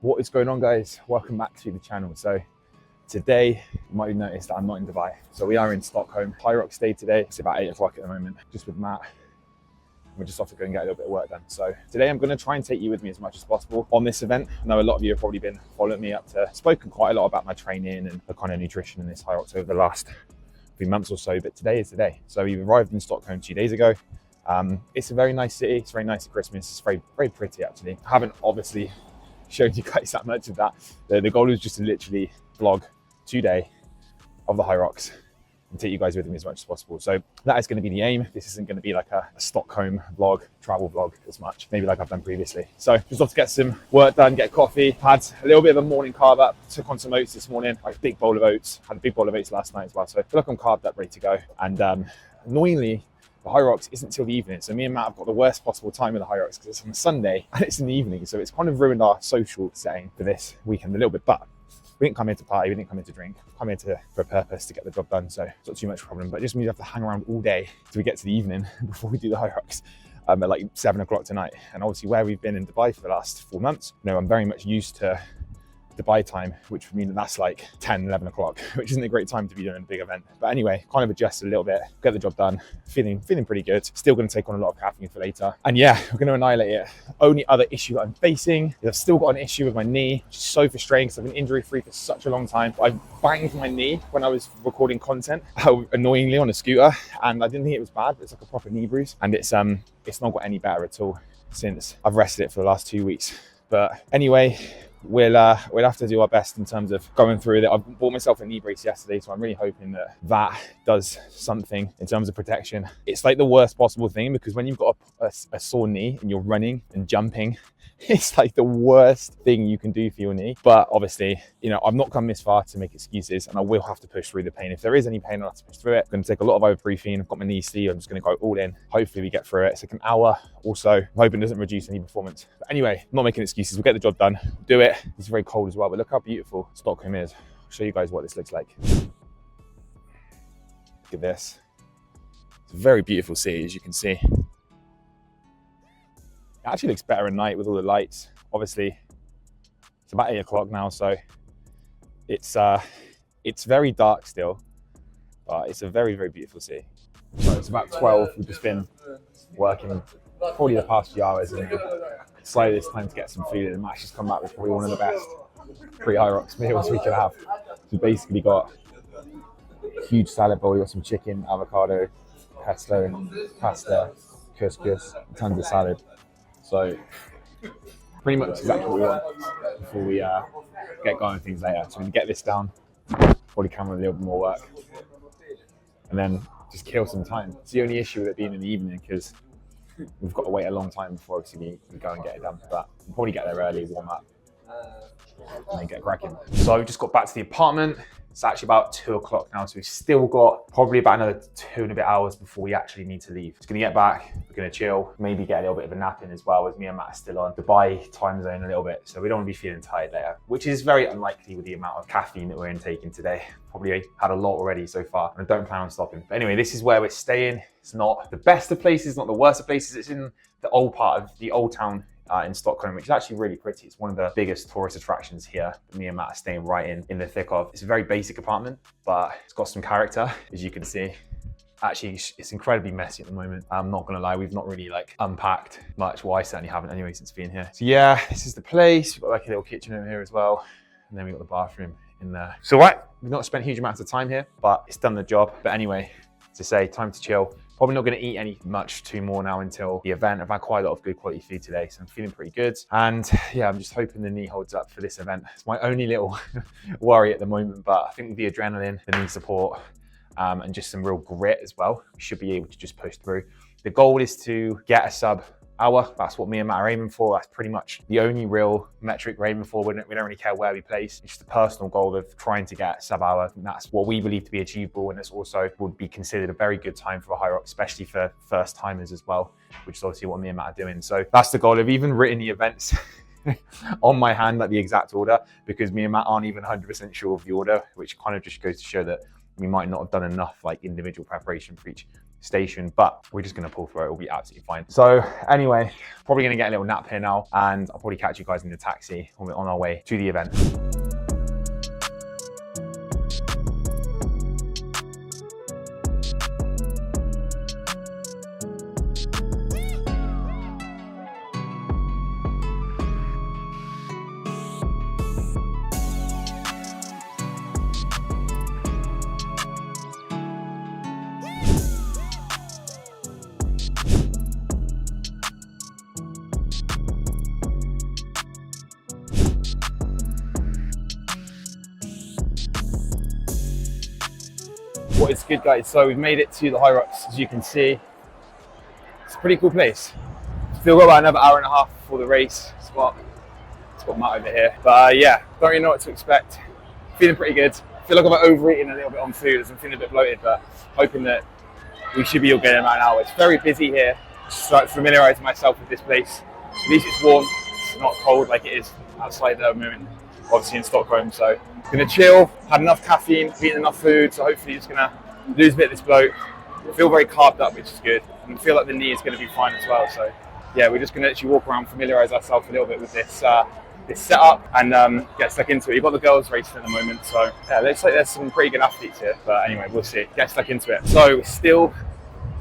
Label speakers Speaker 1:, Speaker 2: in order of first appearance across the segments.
Speaker 1: What is going on, guys? Welcome back to the channel. So today you might have noticed that I'm not in Dubai, so we are in Stockholm. Hyrox day today. It's about 8 o'clock at the moment, just with Matt. We're just off to go and get a little bit of work done. So today I'm going to try and take you with me as much as possible on this event. I know a lot of you have probably been following me up to, spoken quite a lot about my training and the kind of nutrition in this Hyrox over the last few months or so, but today is the day. So we arrived in Stockholm 2 days ago. It's a very nice city. It's very nice at Christmas. It's very, very pretty actually. I haven't obviously shown you guys that much of that. The goal is just to literally vlog today of the Hyrox and take you guys with me as much as possible. So that is going to be the aim. This isn't going to be like a Stockholm vlog, travel vlog as much, maybe like I've done previously. So just off to get some work done, get coffee, had a little bit of a morning carb up, took on some oats this morning, like a big bowl of oats, had a big bowl of oats last night as well. So I feel like I'm carved up, ready to go. And annoyingly, the Hyrox isn't till the evening. So me and Matt have got the worst possible time with the Hyrox because it's on a Sunday and it's in the evening. So it's kind of ruined our social setting for this weekend a little bit, but we didn't come here to party, we didn't come here to drink. We've come here for a purpose, to get the job done. So it's not too much problem, but it just means we have to hang around all day till we get to the evening before we do the Hyrox at like 7 o'clock tonight. And obviously where we've been in Dubai for the last 4 months, you know, I'm very much used to Dubai time, which would mean that that's like 10, 11 o'clock, which isn't a great time to be doing a big event. But anyway, kind of adjust a little bit, get the job done, feeling pretty good. Still going to take on a lot of caffeine for later. And yeah, we're going to annihilate it. Only other issue that I'm facing is I've still got an issue with my knee, which is so frustrating because I've been injury free for such a long time. I banged my knee when I was recording content, annoyingly on a scooter, and I didn't think it was bad, but it's like a proper knee bruise. And it's not got any better at all since I've rested it for the last 2 weeks. But anyway, we'll have to do our best in terms of going through it. I bought myself a knee brace yesterday, so I'm really hoping that does something in terms of protection. It's like the worst possible thing because when you've got a sore knee and you're running and jumping, it's like the worst thing you can do for your knee. But obviously, you know, I've not come this far to make excuses and I will have to push through the pain. If there is any pain, I'll have to push through it. I'm going to take a lot of ibuprofen. I've got my knee sleeve. I'm just going to go all in. Hopefully we get through it. It's like an hour or so. I'm hoping it doesn't reduce any performance. But anyway, I'm not making excuses. We'll get the job done. We'll do it. It's very cold as well, but look how beautiful Stockholm is. I'll show you guys what this looks like. Look at this. It's a very beautiful city, as you can see. It actually looks better at night with all the lights. Obviously, it's about 8 o'clock now, so it's very dark still, but it's a very, very beautiful city. So it's about 12. We've just been working probably the past few hours, and slightly it's time to get some food. And Matt's just come back with probably one of the best pre-Hyrox meals we could have. So we basically got a huge salad bowl. We got some chicken, avocado, pesto, pasta, couscous, tons of salad. So pretty much exactly what we want before we get going with things later. So we can get this down, probably come with a little bit more work, and then just kill some time. It's the only issue with it being in the evening because we've got to wait a long time before obviously we go and get it done. But we'll probably get there early, warm up, and then get cracking. So we just got back to the apartment. It's actually about 2 o'clock now, so we've still got probably about another 2 and a bit hours before we actually need to leave. Just gonna get back, we're gonna chill, maybe get a little bit of a nap in as well, as me and Matt are still on Dubai time zone a little bit, so we don't wanna be feeling tired later, which is very unlikely with the amount of caffeine that we're intaking today. Probably had a lot already so far, and I don't plan on stopping. But anyway, this is where we're staying. It's not the best of places, not the worst of places. It's in the old part of the old town in Stockholm, which is actually really pretty. It's one of the biggest tourist attractions here. Me and Matt are staying right in the thick of. It's a very basic apartment, but it's got some character, as you can see. Actually, it's incredibly messy at the moment. I'm not gonna lie, we've not really like unpacked much. Well, I certainly haven't anyway since being here. So yeah, this is the place. We've got like a little kitchen over here as well. And then we've got the bathroom in there. So we've not spent huge amounts of time here, but it's done the job. But anyway, to say, time to chill. Probably not going to eat any much too more now until the event. I've had quite a lot of good quality food today, so I'm feeling pretty good. And yeah, I'm just hoping the knee holds up for this event. It's my only little worry at the moment, but I think with the adrenaline, the knee support, and just some real grit as well, we should be able to just push through. The goal is to get a sub hour. That's what me and Matt are aiming for. That's pretty much the only real metric we're aiming for. We don't really care where we place. It's just a personal goal of trying to get sub hour. And that's what we believe to be achievable. And it's also would be considered a very good time for a Hyrox, especially for first timers as well, which is obviously what me and Matt are doing. So that's the goal. I've even written the events on my hand, like the exact order, because me and Matt aren't even 100% sure of the order, which kind of just goes to show that we might not have done enough like individual preparation for each station, but we're just gonna pull through it. It'll be absolutely fine. So anyway, probably gonna get a little nap here now, and I'll probably catch you guys in the taxi on our way to the event. What is good, guys? So we've made it to the Hyrox, as you can see. It's a pretty cool place. Still got about another hour and a half before the race. It's got Matt over here. But yeah, don't really know what to expect. Feeling pretty good. Feel like I'm overeating a little bit on food as I'm feeling a bit bloated, but hoping that we should be all good in about an hour. It's very busy here. Just like familiarising myself with this place. At least it's warm. It's not cold like it is outside at the moment, obviously in Stockholm. So gonna chill, had enough caffeine, eaten enough food, so hopefully just gonna lose a bit of this bloat. I feel very carved up, which is good, and I feel like the knee is gonna be fine as well. So yeah, we're just gonna actually walk around, familiarise ourselves a little bit with this this setup, and get stuck into it. You've got the girls racing at the moment, so yeah, looks like there's some pretty good athletes here. But anyway, we'll see. Get stuck into it. So still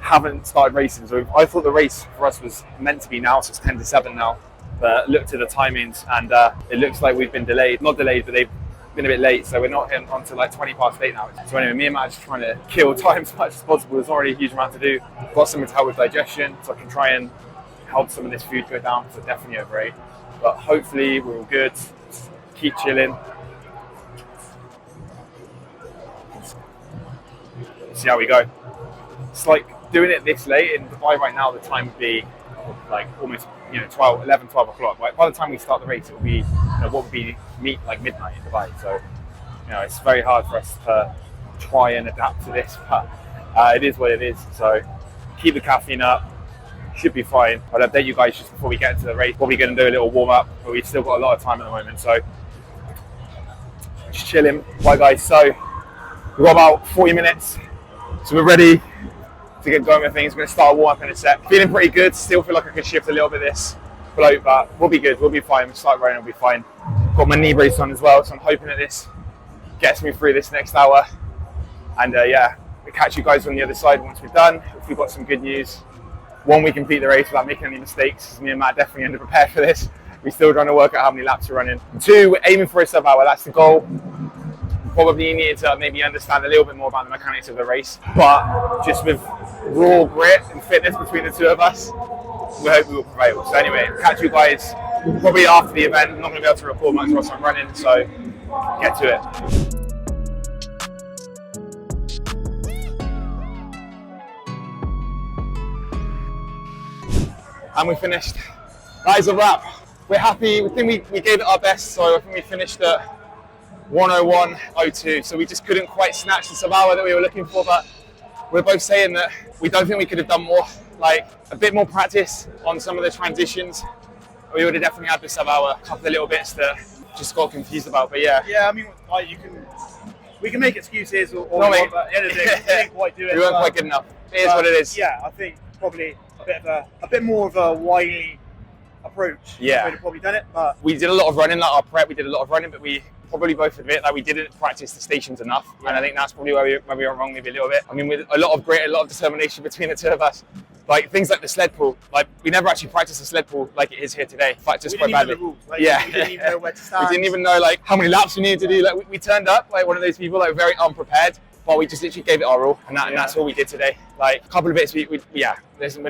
Speaker 1: haven't started racing. So I thought the race for us was meant to be now, so it's 10 to 7 now. But looked at the timings, and it looks like we've been delayed. Not delayed, but they've been a bit late, so we're not hitting onto like 20 past 8 now. So anyway, me and Matt are just trying to kill time as much as possible. There's not really a huge amount to do. Got something to help with digestion, so I can try and help some of this food go down, because I definitely overate. But hopefully we're all good. Just keep chilling. See how we go. It's like doing it this late in Dubai right now, the time would be like almost 12 o'clock. Like by the time we start the race, it will be what would be like midnight in Dubai. So it's very hard for us to try and adapt to this, but it is what it is. So keep the caffeine up, should be fine. I'll update you guys just before we get into the race. Probably going to do a little warm up, but we've still got a lot of time at the moment, so just chilling. Right guys, so we've got about 40 minutes, so we're ready to get going with things. We're going to start a warm up in a sec. Feeling pretty good. Still feel like I could shift a little bit this bloat, but we'll be good. We'll be fine. We'll start running. We'll be fine. Got my knee brace on as well, so I'm hoping that this gets me through this next hour. And yeah, we'll catch you guys on the other side once we're done. If we've got some good news. One, we complete the race without making any mistakes. Me and Matt definitely underprepared for this. We're still trying to work out how many laps we're running. 2, we're aiming for a sub-hour. That's the goal. Probably needed to maybe understand a little bit more about the mechanics of the race, but just with raw grit and fitness between the two of us, we hope we will prevail. So anyway, catch you guys probably after the event. I'm not going to be able to record much whilst I'm running, so get to it. And we finished. That is a wrap. We're happy. We think we gave it our best, so I think we finished at 101.02, so we just couldn't quite snatch the sub-hour that we were looking for, but we're both saying that we don't think we could have done more, like a bit more practice on some of the transitions. We would have definitely had the sub-hour, a couple of little bits that just got confused about, but yeah.
Speaker 2: Yeah, I mean, like we can make excuses or but at the end of the day, we didn't quite do it.
Speaker 1: We weren't quite good enough. It is what it is.
Speaker 2: Yeah, I think probably a bit more of a wily approach.
Speaker 1: Yeah.
Speaker 2: We'd have probably done it, but
Speaker 1: we did a lot of running, like our prep, we did a lot of running, but we probably both admit that we didn't practice the stations enough, and I think that's probably where we went wrong maybe a little bit. I mean, with a lot of grit, a lot of determination between the two of us, like things like the sled pull, like we never actually practiced the sled pull like it is here today. In fact, just quite badly. Yeah,
Speaker 2: we didn't even know where to stand.
Speaker 1: We didn't even know like how many laps we needed to do. Like we turned up like one of those people like very unprepared, but we just literally gave it our all, and that's all we did today. Like a couple of bits, we're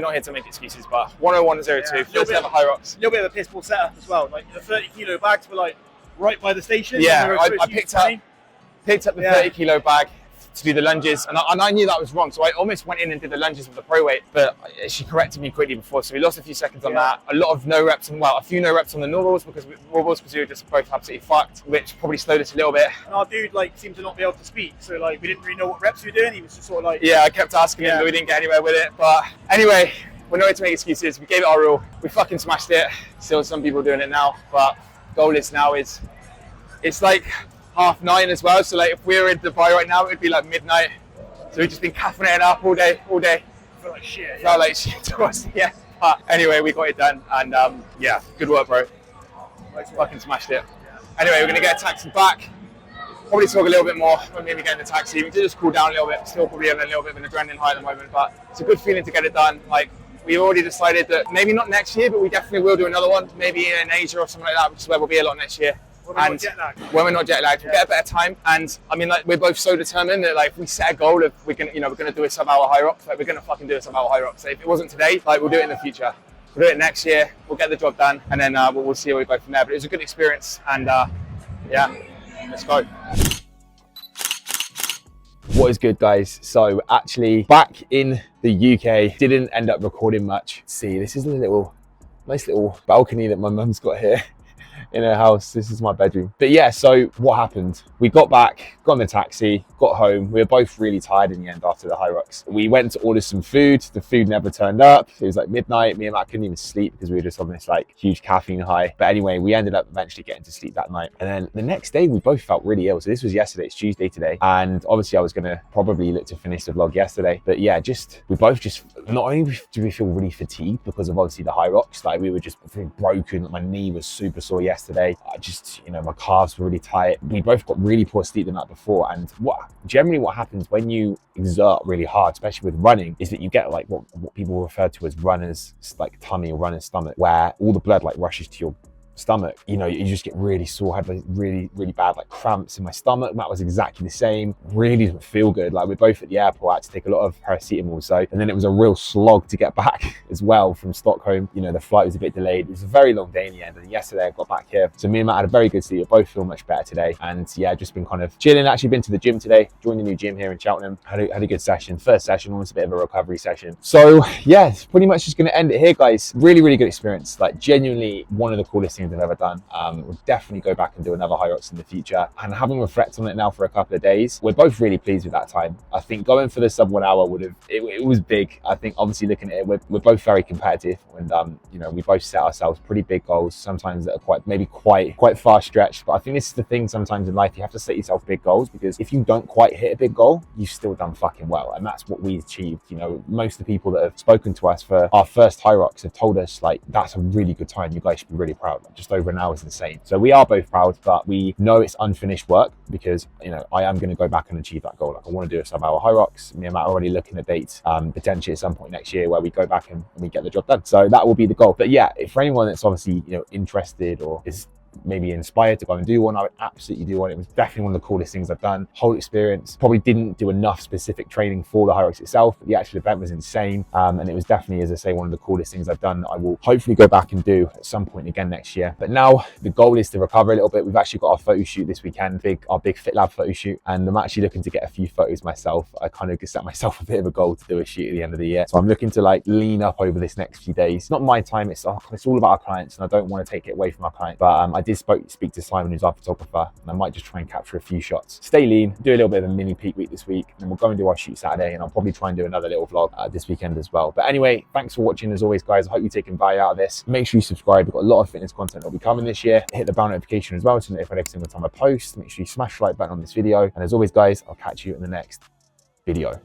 Speaker 1: not here to make excuses, but 101.02, first ever Hyrox.
Speaker 2: A little bit of a piss poor setup as well. Like the 30-kilo bags were like right by the station.
Speaker 1: Yeah, I picked up the 30-kilo bag to do the lunges, and I knew that was wrong, so I almost went in and did the lunges with the pro weight, but she corrected me quickly before, so we lost a few seconds on that. A lot of no reps, and a few no reps on the normals because we were just both absolutely fucked, which probably slowed us a little bit.
Speaker 2: And our dude seemed to not be able to speak, so we didn't really know what reps we were doing. He was just sort of like,
Speaker 1: yeah, I kept asking him, but we didn't get anywhere with it. But anyway, we're not here to make excuses. We gave it our all. We fucking smashed it. Still some people doing it now, but goal is now it's like 9:30 as well, so like if we were in Dubai right now, it would be like midnight. So we've just been caffeinating up all day.
Speaker 2: feel like shit.
Speaker 1: Felt like shit to us, yeah. But anyway, we got it done, and yeah, good work, bro. Fucking smashed it. Anyway, we're gonna get a taxi back. Probably talk a little bit more when we get in the taxi. We did just cool down a little bit. Still probably on a little bit of an adrenaline high at the moment, but it's a good feeling to get it done. Like, we already decided that maybe not next year, but we definitely will do another one, maybe in Asia or something like that, which is where we'll be a lot next year.
Speaker 2: And
Speaker 1: when we're not jet lagged, we'll get a better time. And I mean, like, we're both so determined that, like, if we set a goal of we're gonna do a sub-hour Hyrox, like, we're gonna fucking do a sub-hour Hyrox. So if it wasn't today, like, we'll do it in the future. We'll do it next year. We'll get the job done, and then we'll see where we go from there. But it was a good experience, and yeah, let's go. What is good, guys? So actually back in the UK, didn't end up recording much. See, this is a nice little balcony that my mum's got here in her house. This is my bedroom. But yeah, so what happened? We got back, got in the taxi, got home. We were both really tired in the end after the Hyrox. We went to order some food. The food never turned up. It was like midnight. Me and Matt couldn't even sleep because we were just on this like huge caffeine high. But anyway, we ended up eventually getting to sleep that night. And then the next day we both felt really ill. So this was yesterday, it's Tuesday today. And obviously I was gonna probably look to finish the vlog yesterday. But yeah, we both just, not only do we feel really fatigued because of obviously the Hyrox, like we were just feeling broken. My knee was super sore yesterday. I just, my calves were really tight. We both got really poor sleep the night before. And generally what happens when you exert really hard, especially with running, is that you get like what people refer to as runner's like tummy or runner's stomach, where all the blood like rushes to your stomach. You just get really sore. I had like really bad like cramps in my stomach. That was exactly the same. Really didn't feel good. Like, we're both at the airport. I had to take a lot of paracetamol. So, and then it was a real slog to get back as well from Stockholm. The flight was a bit delayed. It was a very long day in the end. And yesterday I got back here. So me and Matt had a very good sleep. We both feel much better today. And yeah, just been kind of chilling. Actually been to the gym today. Joined the new gym here in Cheltenham. Had a good session. First session, almost a bit of a recovery session. So yeah, it's pretty much just going to end it here, guys. Really good experience. Like, genuinely one of the coolest things I've ever done. We'll definitely go back and do another Hyrox in the future. And having reflected on it now for a couple of days, we're both really pleased with that time. I think going for the sub 1 hour it was big. I think obviously looking at it, we're both very competitive, and we both set ourselves pretty big goals, sometimes that are quite far stretched. But I think this is the thing, sometimes in life you have to set yourself big goals, because if you don't quite hit a big goal, you've still done fucking well. And that's what we achieved. Most of the people that have spoken to us for our first Hyrox have told us, like, that's a really good time. You guys should be really proud. Like, just over an hour is insane. So we are both proud, but we know it's unfinished work, because I am going to go back and achieve that goal. Like, I want to do a sub-hour Hyrox. Me and Matt are already looking at dates, potentially at some point next year, where we go back and we get the job done. So that will be the goal. But yeah, for anyone that's obviously interested or is maybe inspired to go and do one, I would absolutely do one. It was definitely one of the coolest things I've done. Whole experience. Probably didn't do enough specific training for the Hyrox itself, but the actual event was insane. And it was definitely, as I say, one of the coolest things I've done. I will hopefully go back and do at some point again next year. But now the goal is to recover a little bit. We've actually got our photo shoot this weekend, our big Fit Lab photo shoot, and I'm actually looking to get a few photos myself. I kind of set myself a bit of a goal to do a shoot at the end of the year. So I'm looking to like lean up over this next few days. Not my time, it's all about our clients, and I don't want to take it away from our clients. But I did speak to Simon, who's our photographer, and I might just try and capture a few shots. Stay lean, do a little bit of a mini peak week this week, and then we'll go and do our shoot Saturday, and I'll probably try and do another little vlog this weekend as well. But anyway, thanks for watching as always, guys. I hope you're taking value out of this. Make sure you subscribe. We've got a lot of fitness content that'll be coming this year. Hit the bell notification as well to notify every single time I post. Make sure you smash the like button on this video. And as always, guys, I'll catch you in the next video.